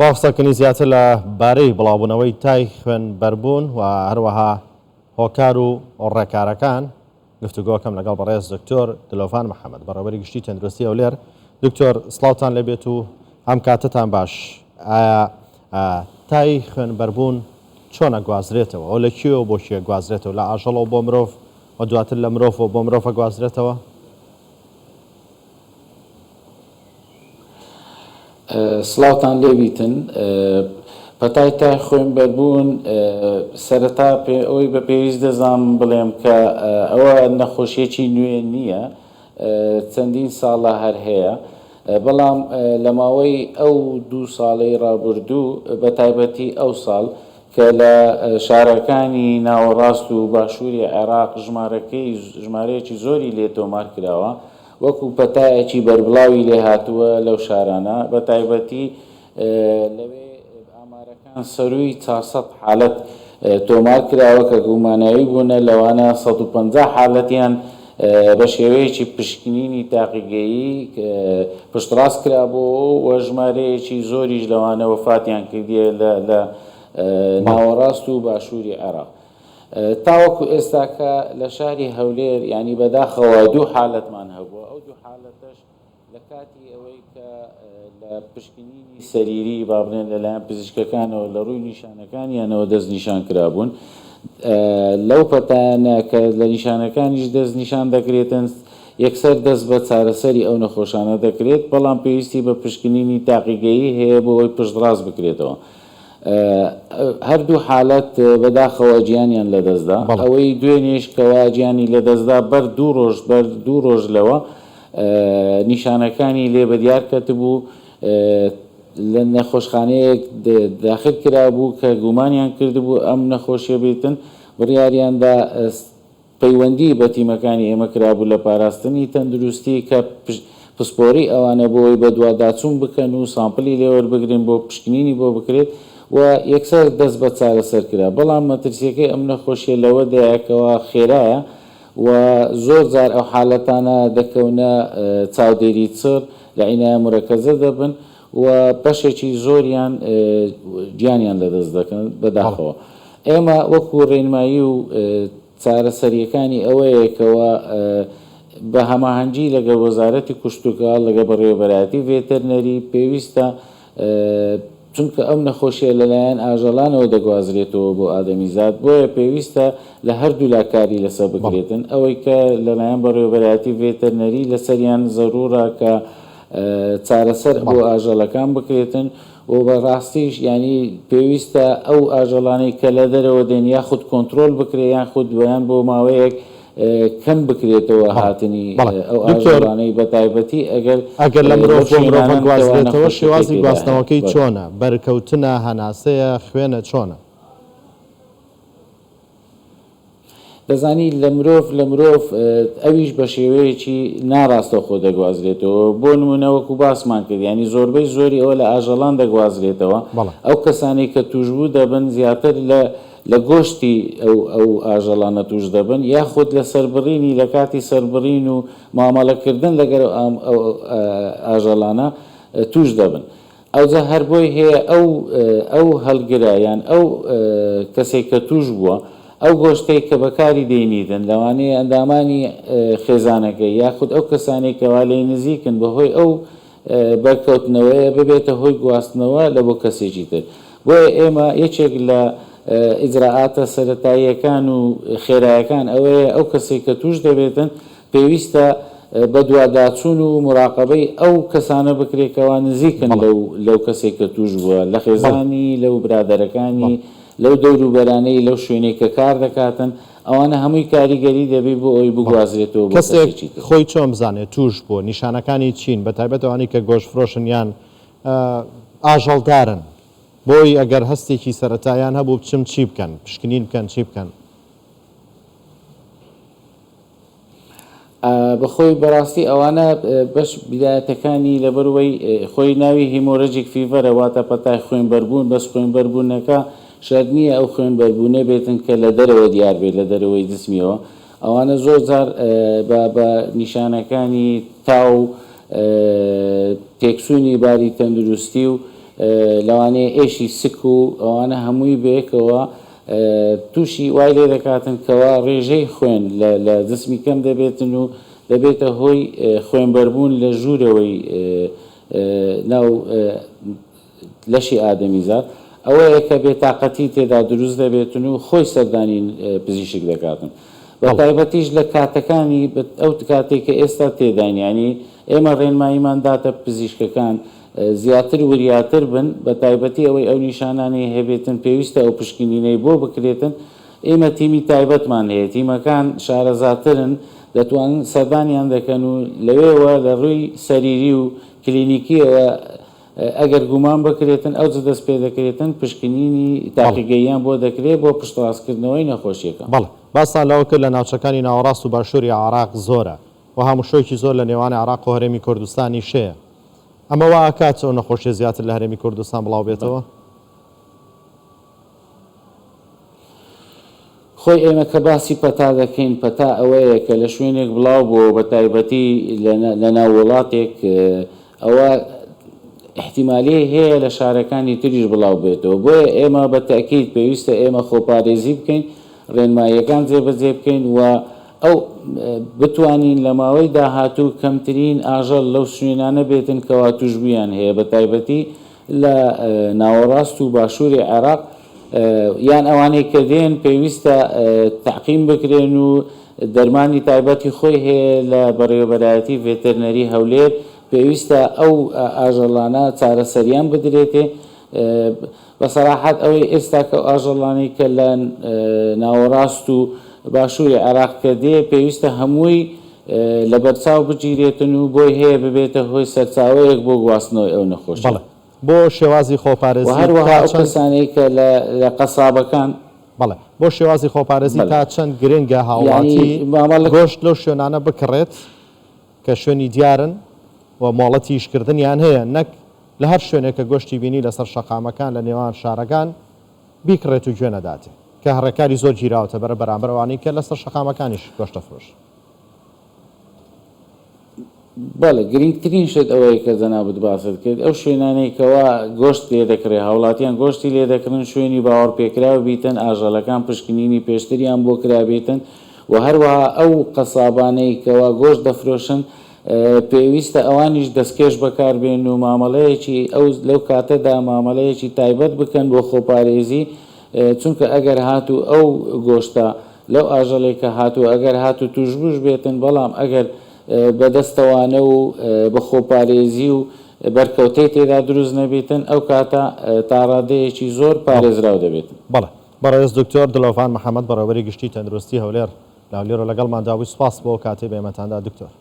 ماوەستەکردنی زیاتر لە بارەی بڵاوبوونەوەی تای خوێنبەربوون و هەروەها هۆکار و ڕێکارەکان گفتوگۆکەم لەگەڵ بەڕێز دکتۆر دلۆڤان محەممەد بەڕێوەبەری گشتی تەندروستی ئەولێر. دکتۆر سڵاوتان لێبێت و ئەم کاتتان باش. ئایا تای خوێنبەربوون چۆنە گوازرێتەوە؟ ئەو لە کوێوە بۆ کوێ گوازرێتەوە؟ لە ئاژەڵەوە بۆ مرۆڤ و دواتر لە مرۆڤەوە بۆ مرۆڤە گوازرێتەوە؟ سڵاوتان لێبیتن. پەتای تای خوێنبەربوون سەرەتا ئەوەی بە پێویست دەزانم بڵێم کە ئەوە نەخۆشیەکی نوێ نییە، چەندین ساڵە هەر هەیە، بەڵام لە ماوەی ئەو 2 ساڵەی ڕابردوو بە تایبەتی ئەو ساڵ کە لە شارەکانی ناوەڕاست و باشووری عێراق ژمارەیەکی زۆری لێ تۆمار کراوە، وەکو پەتایەکی بەربڵاوی لێ هاتووە لەو شارانە، بە تایبەتی لەوێ ئامارەکان سەرووی 400 حالەت تۆمار کراوە کە گوماناوی بوونە، لەوانە 150 حالەتیان بە شێوەیەکی پشکنینی تاقیگەیی پشتڕاست کرابوو و ژمارەیەکی زۆریش لەوانە وەفاتیان کردیە لە ناوەڕاست و باشووری عێراق. تاوەکو ئێستاکە لە شاری هەولێر ینی بەداخەوە 2 حالەتمان هەبووە. ئەو 2 حالەتەش لە کاتی ئەوەی کە لە پشکنینی سەریری با بڵێن لەلایەن پزیشکەکانەوە لە ڕووی نیشانەکانیانەوە دەست نیشان کرابوون. لەو پەتایانە کە لە نیشانەکانیش دەست نیشان دەکرێتن، یەکسەر دەست بە چارەسەری ئەو نەخۆشانە دەکرێت، بەڵام پێویستی بە پشکنینی تاقیگەیی هەیە بۆ ئەوی پشتڕاست بکرێتەوە. هەردوو حالەت بەداخەوە گیانیان لەدەستدا، ئەوەی دوێنێش کەوا گیانی لەدەستدا بەر 2 ڕۆژ لەوە نیشانەکانی لێ بەدیار کەتبوو، لە نەخۆشخانەیەک داخل کرابوو کە گومانیان کردبوو ئەم نەخۆشیە بێتن، بڕیاریاندا پەیوەندی بە تیمەکانی ئێمە کرابوو لە پاراستنی تەندروستی کە پسپۆری ئەوانە بۆی بە دوواداچوون بکەن و سامپلی لێوەربگرن بۆ پشکنینی بۆ بکرێت و یەکسەر دەست بە چارەسەر کرا. بەڵام مەترسیەکەی ئەم نەخۆشیە لەوەدایەکەوە خێرایە و زۆر جار ئەو حالەتانە دەکەونە چاودێری چڕ لە عینایە مرەکەزە دەبن و بەشێکی زۆریان گیانیان لەدەست دەکەن بەداخەوە. ئێمە وەکو ڕێنمایی و چارەسەریەکانی ئەوەیەکەوە بە هەماهەنگی لەگەڵ وەزارەتی کوشتوکاڵ لەگە بەڕێوەبەرایەتی ڤێتەرنەری پێویستە، چونکە ئەم نەخۆشیە لەلایەن ئاژەڵانەوە دەگوازرێتەوە بۆ ئادەمیزاد، بۆیە پێویستە لە هەردوو لاکاری لەسەر بکرێتن. ئەوەی کە لەلایەن بەڕێوەبەرایەتی ڤێتەرنەری لەسەریان زەرورە کە چارەسەر بۆ ئاژەڵەکان بکرێتن و بەڕاستیش ینی پێویستە ئەو ئاژەڵانەی کە لە دەرەوە دێن یاخود کۆنتترۆل بکرێ یاخود بەیان بۆ ماوەیەک کەم بکرێتەوە هاتنی ئەو ئاژەڵانەی بە تایبەتی ئەگەر لە مرۆڤ گوازرێتەوە شێوازی گواستنەوەکەی چۆنە؟ بەرکەوتنە، هەناسەیە، خوێنە چۆنە؟ دەزانی لە مرۆڤ ئەویش بە شێوەیەکی ناڕاستەخۆ دەگوازرێتەوە. بۆ نمونەوەکو باسمان کرد، ینی زۆربەی زۆری ئەوە لە ئاژەڵان دەگوازرێتەوە. ئەو کەسانی کە توشبوو دەبن زیاتر لە گۆشتی ئەو ئاژەڵانە توش دەبن، یاخود لە سەربڕینی لە کاتی سەربڕین و مامەڵەکردن لەگەر ئاژەڵانە توش دەبن. ئەوجا هەر بۆی هەیە ئەو هەڵگرایان ئەو کەسێک کە توش بووە ئەو گۆشتەی کە بەکاری دەینیدن لەوانەیە ئەندامانی خێزانەکەی یاخود ئەو کەسانی کەوا لێی نزیکن بەهۆی ئەو بەرکەوتنەوەیە ببێتە هۆی گواستنەوە لە بۆ کەسێکی تر. بۆیە ئێمە یەکێک لە ئیجراعاتە سەرەتاییەکان و خێرایەکان ئەوەیە ئەو کەسێک کە توش دەبێتن پێویستە بە دوواداچوون و مراقبەی ئەو کەسانە بکرێتەوە نزیکن لەو کەسێک کە توش بووە، لە خێزانی لەو برادەرەکانی لەو دەوروبەرانەی لەو شوێنەی کە کار دەکاتن، ئەوانە هەمووی کاریگەری دەبێت بۆ ئەوی بگوازرێتەوە. کەسێک خۆی چۆن بزانێت توش بووە؟ نیشانەکانی چین؟ بە تایبەتەوەی کە گۆشتفرۆشن یان ئاژەڵدارن، بۆی ئەگەر هەستێکی سەرەتایان هەبوو بچم چی بکەن؟ پشکنین بکەن، چی بکەن؟ بەخۆی بەڕاستی ئەوانە بەش بیدایەتەکانی لەبەرەوەی خۆی ناوی هیمۆرەجیک فیڤەرە، واتە پەتای خوێنبەربوون. بەس خوێنبەربوونەکە شەرت نییە ئەو خوێنبەربوونە بێتن کە لە دەرەوە دیار بێت، لە دەرەوەی جسمیەوە. ئەوانە زۆر جار بە نیشانەکانی تاو تێکسوونی باری تەندروستی و لەوانەیە ئێشی سک و ئەوانە هەمووی بەیەکەوە تووشی وای لێ دەکاتن کەوا ڕێژەی خوێن لە جسمی کەم دەبێتن و دەبێتە هۆی خوێنبەربوون لە ژوورەوەی ناو لەشی ئادەمیزاد ئەوەیە کە بێتاقەتی تێدا دروست دەبێتن و خۆی سەردانی پزیشک دەکاتن بە تایبەتیش لە کاتەکانی ئەو کاتێک کە ئێستا تێدانیانی ئێمە ڕێنماییمان داتە پزیشکەکان زیاتر وریاتر بن بە تایبەتی ئەوەی ئەو نیشانانەی هەبێتن پێویستە ئەو پشکنینەی بۆ بکرێتن ئێمە تیمی تایبەتمان هەیە تیمەکان شارەزاترن دەتوانن سەردانیان دەکەن و لەوێوە لە ڕووی سەریری و کلینیکیەوە ئەگەر گومان بکرێتن ئەو دەست پێ دەکرێتن پشکنینی تاقیگەیان بۆ دەکرێت بۆ پشتڕاستکردنەوەی نەخۆشیەکە بەڵێ باسان لەوە کرد لە ناوچەکانی ناوەڕاست و باشووری عراق زۆرە و هەمووشۆیکی زۆر لە نێوانی عراق و هەرێمی کوردستانی شەیە ئەمە وا ئاکات ئەو نەخۆشیە زیاتر لە هەرێمی کوردستان بڵاو بێتەوە خۆی ئێمە کە باسی پەتا دەکەین پەتا ئەوەیە کە لە شوێنێک بڵاو بوو بە تایبەتی لە ناو وڵاتێک ئەوە احتیمالی هەیە لە شارەکانی تریش بڵاو بێتەوە بۆیە ئێمە بە تاکید پێویستە ئێمە خۆپارێزی بکەین ڕێنماییەکان جێبەجێ بکەین و ئەو بتوانین لە ماوەی داهاتوو کەمترین ئاژەڵ لەو شوێنانە بێتن کەوا توشبیان هەیە بە تایبەتی لە ناوەڕاست و باشووری عێراق یان ئەوانەی کە دێن پێویستە تەعقیم بکرێن و دەرمانی تایبەتی خۆی هەیە لە بەڕێوەبەرایەتی ڤێتەرنەری هەولێر پێویستە ئەو ئاژەڵانە چارەسەریان بدرێتێ بەسەراحەت ئەوەی ئێستا کە ئاژەڵانی کە لە ناوەڕاست و باشووری عێراق کە دێ پێویستە هەمووی لە بەرچاو بگیرێتن و بۆی هەیە ببێتە هۆی سەرچاوەیەک بۆ گواستنەوەی ئەو نەخۆشی بۆ شێوازی خۆپارێزی هەروەها ئەو کەسانەی کە لە قەسابەکان بەڵێ بۆ شێوازی خۆپارێزی تا چەند گرنگە هاوڵاتی گۆشت لەو شوێنانە بکڕێت کە شوێنی دیارن و مۆڵەتی ئیشکردنیان هەیە نەک لە هەر شوێنێک کە گۆشتی بینی لەسەر شەقامەکان لە نێوان شارەکان بیکڕێت و گوێ نەداتێ کە هەڕێکاری زۆر گیراوتە بەرە بەرامبەرەوانی کە لەسەر شەقامەکانیش گۆشتە فرۆش بەڵێ گرنگترین شت ئەوەیە کە جەنابەت باست کرد ئەو شوێنانەی کەوا گۆشت لێ دەکرێت هاوڵاتیان گۆشتی لێ دەکردن شوێنی باوەڕ پێکراوە بیتن ئاژەڵەکان پشکنینی پێشتریان بۆ کرابێتن و هەروەها ئەو قەسابانەی کەوا گۆشت دەفرۆشن پێویستە ئەوانیش دەستکێش بەکاربێن و مامەڵەیەکی ئەو لەو کاتەدا مامەڵەیەکی تایبەت بکەن بۆ خۆپارێزی چونکە ئەگەر هاتوو ئەو گۆشتە لەو ئاژەڵێکە هاتوو ئەگەر هاتوو توشبوش بێتن بەڵام ئەگەر بەدەستەوانە و بە خۆپارێزی و بەرکەوتەی تێدا دروست نەبێتن ئەو کاتە تاڕادەیەکی زۆر پارێزراو دەبێت. بەڵێ بەڕێز دکتۆر دلۆڤان محەممەد بەڕێوەبەری گشتی تەندروستی هەولێر لاولێرە لەگەڵمان داوی سوپاس بۆ کاتێ بێمەتاندا دکتۆر.